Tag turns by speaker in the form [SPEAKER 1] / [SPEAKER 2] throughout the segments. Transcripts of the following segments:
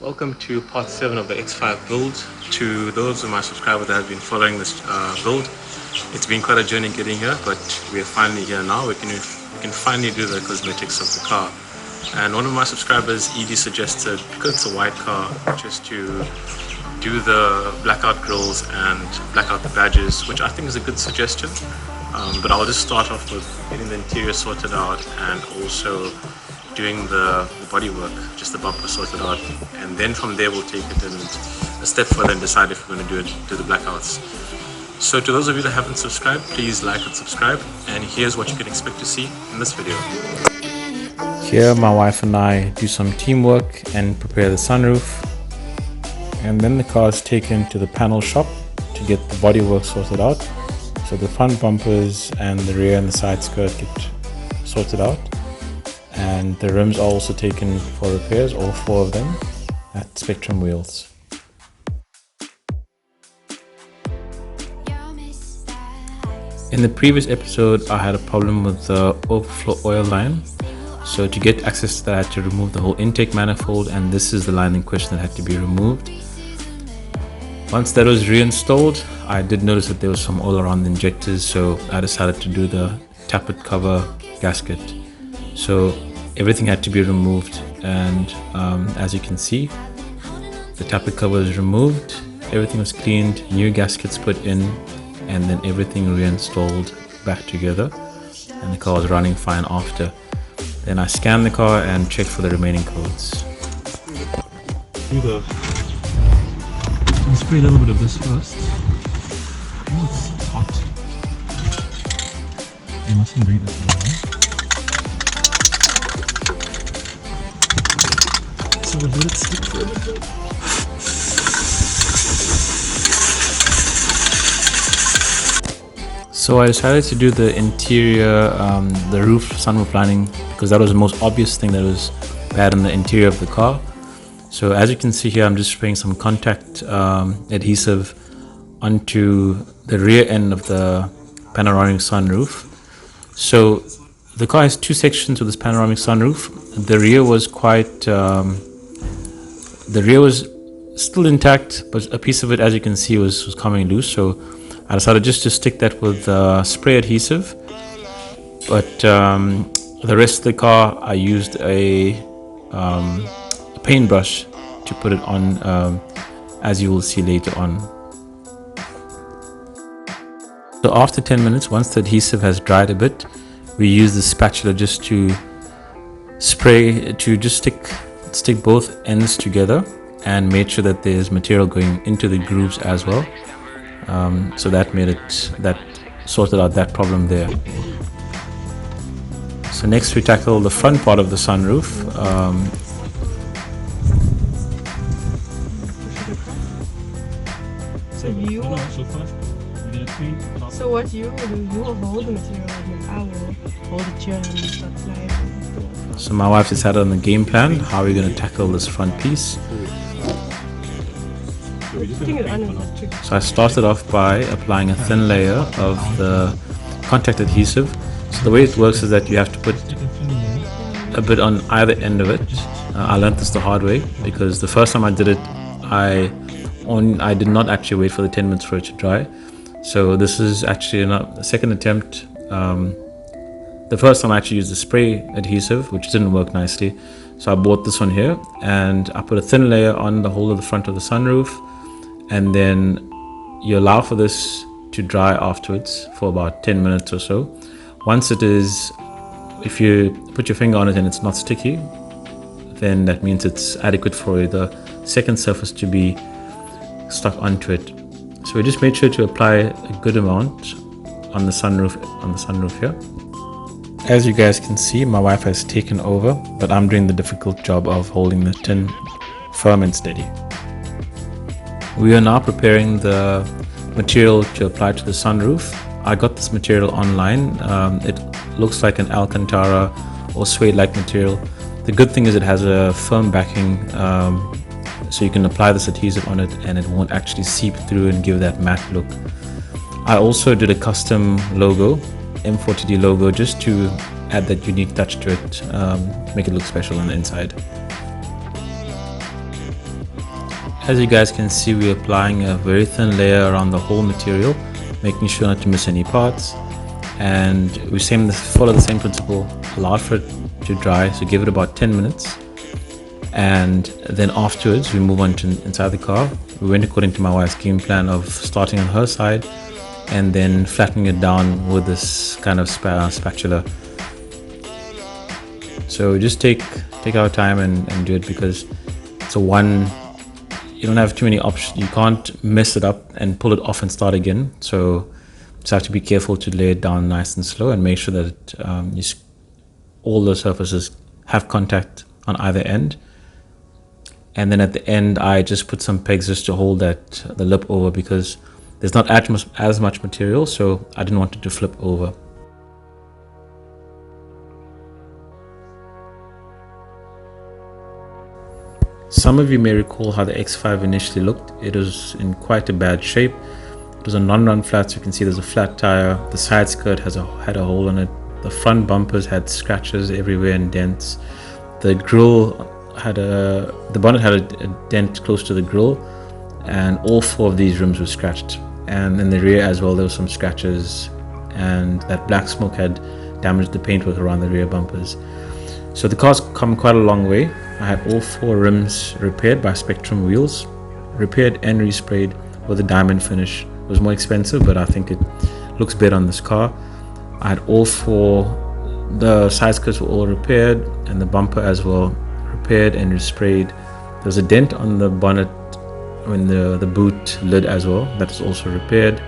[SPEAKER 1] Welcome to part 7 of the X5 build. To those of my subscribers that have been following this build, it's been quite a journey getting here, but we are finally here now. We can finally do the cosmetics of the car. And one of my subscribers, Edie, suggested, because it's a white car, just to do the blackout grills and black out the badges, which I think is a good suggestion. But I'll just start off with getting the interior sorted out and also doing the bodywork, just the bumper sorted out, and then from there we'll take it in a step further and decide if we're going to do the blackouts. So to those of you that haven't subscribed, please like and subscribe, and here's what you can expect to see in this video.
[SPEAKER 2] Here my wife and I do some teamwork and prepare the sunroof, and then the car is taken to the panel shop to get the bodywork sorted out. So the front bumpers and the rear and the side skirt get sorted out, and the rims are also taken for repairs, all 4 of them at Spectrum Wheels. In the previous episode I had a problem with the overflow oil line, so to get access to that I had to remove the whole intake manifold, and this is the line in question that had to be removed. Once that was reinstalled, I did notice that there was some oil around the injectors, so I decided to do the tappet cover gasket. So everything had to be removed, and as you can see, the tappet cover was removed, everything was cleaned, new gaskets put in, and then everything reinstalled back together, and the car was running fine after. Then I scanned the car and checked for the remaining codes.
[SPEAKER 1] I'll spray a little bit of this first. Oh, it's hot. You mustn't breathe it now. So we'll let it stick for a bit.
[SPEAKER 2] So I decided to do the interior, the roof sunroof lining, because that was the most obvious thing that was bad in the interior of the car. So as you can see here, I'm just spraying some contact adhesive onto the rear end of the panoramic sunroof. So the car has 2 sections with this panoramic sunroof. The rear was still intact, but a piece of it, as you can see, was coming loose. So I decided just to stick that with spray adhesive. But the rest of the car, I used a paintbrush to put it on, as you will see later on. So after 10 minutes, once the adhesive has dried a bit, we use the spatula just to spray, to just stick both ends together and make sure that there's material going into the grooves as well. So that sorted out that problem there. So next we tackle the front part of the sunroof.
[SPEAKER 3] So what you will do, you will hold the material and I will hold the chair and start sliding.
[SPEAKER 2] So my wife decided on the game plan, how we're going to tackle this front piece. So I started off by applying a thin layer of the contact adhesive. So the way it works is that you have to put a bit on either end of it. I learned this the hard way, because the first time I did it, I did not actually wait for the 10 minutes for it to dry. So this is actually a second attempt. The first time I actually used the spray adhesive, which didn't work nicely. So I bought this one here, and I put a thin layer on the whole of the front of the sunroof, and then you allow for this to dry afterwards for about 10 minutes or so. Once it is, if you put your finger on it and it's not sticky, then that means it's adequate for the second surface to be stuck onto it. So we just made sure to apply a good amount on the sunroof here. As you guys can see, my wife has taken over, but I'm doing the difficult job of holding the tin firm and steady. We are now preparing the material to apply to the sunroof. I got this material online. It looks like an Alcantara or suede-like material. The good thing is it has a firm backing, so you can apply this adhesive on it and it won't actually seep through and give that matte look. I also did a custom logo, M40D logo, just to add that unique touch to it, make it look special on the inside. As you guys can see, we're applying a very thin layer around the whole material, making sure not to miss any parts. And we follow the same principle, allow for it to dry, so give it about 10 minutes. And then afterwards we move on to inside the car. We went according to my wife's game plan of starting on her side and then flattening it down with this kind of spatula. So just take our time and do it, because it's you don't have too many options. You can't mess it up and pull it off and start again. So just have to be careful to lay it down nice and slow and make sure that all the surfaces have contact on either end. And then at the end, I just put some pegs just to hold the lip over, because there's not as much material, so I didn't want it to flip over. Some of you may recall how the X5 initially looked. It was in quite a bad shape. It was a non-run flat, so you can see there's a flat tire. The side skirt had a hole in it. The front bumpers had scratches everywhere and dents. The grille the bonnet had a dent close to the grille, and all 4 of these rims were scratched. And in the rear as well, there were some scratches, and that black smoke had damaged the paintwork around the rear bumpers. So the car's come quite a long way. I had all 4 rims repaired by Spectrum Wheels, repaired and resprayed with a diamond finish. It was more expensive, but I think it looks better on this car. I had all 4, the side skirts were all repaired, and the bumper as well, repaired and resprayed. There was a dent on the bonnet, the boot lid as well, that was also repaired.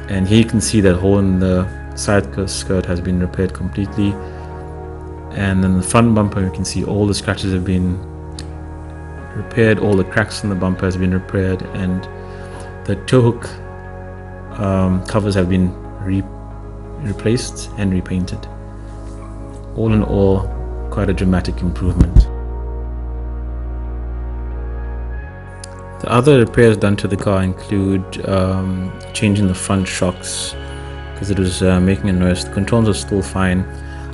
[SPEAKER 2] And here you can see that hole in the side skirt has been repaired completely. And then the front bumper, you can see all the scratches have been repaired, all the cracks in the bumper has been repaired, and the tow hook covers have been replaced and repainted. All in all, quite a dramatic improvement. The other repairs done to the car include changing the front shocks, because it was making a noise. The controls are still fine.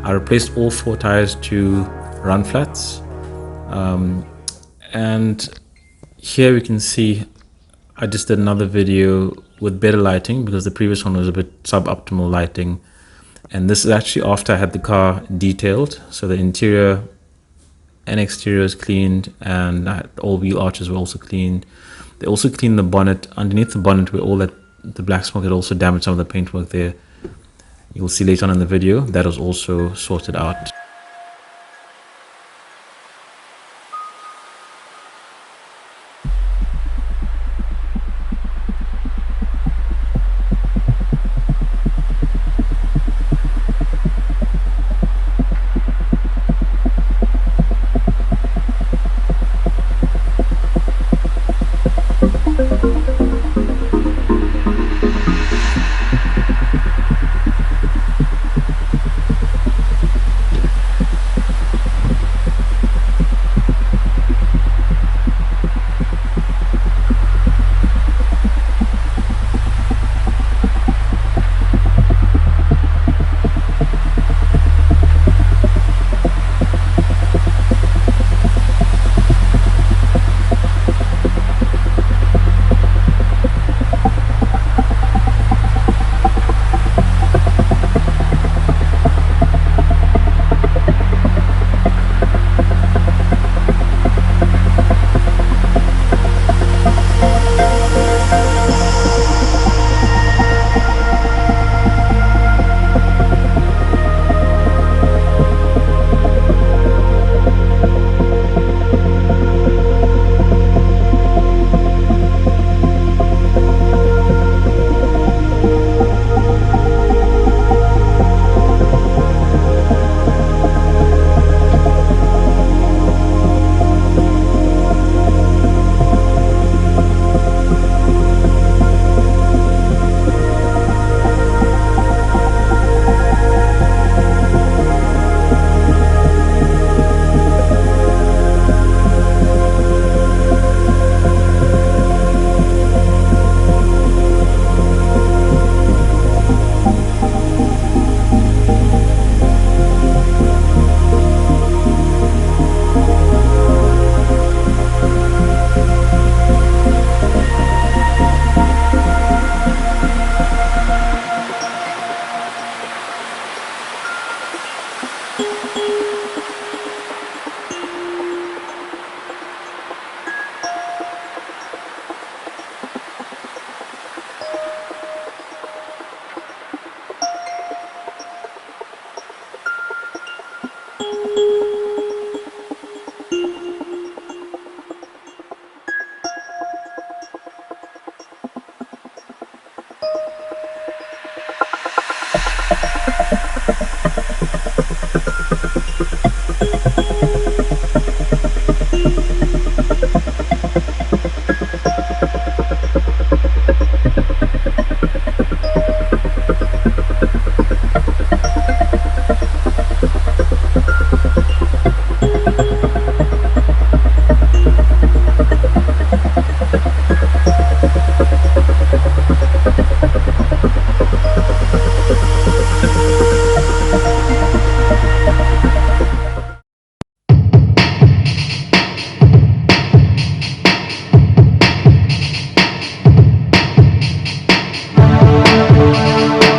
[SPEAKER 2] I replaced all 4 tires to run flats, and here we can see I just did another video with better lighting, because the previous one was a bit suboptimal lighting. And this is actually after I had the car detailed, so the interior and exterior is cleaned, and all wheel arches were also cleaned. They also cleaned the bonnet. Underneath the bonnet where all the black smoke had also damaged some of the paintwork there. You'll see later on in the video that was also sorted out.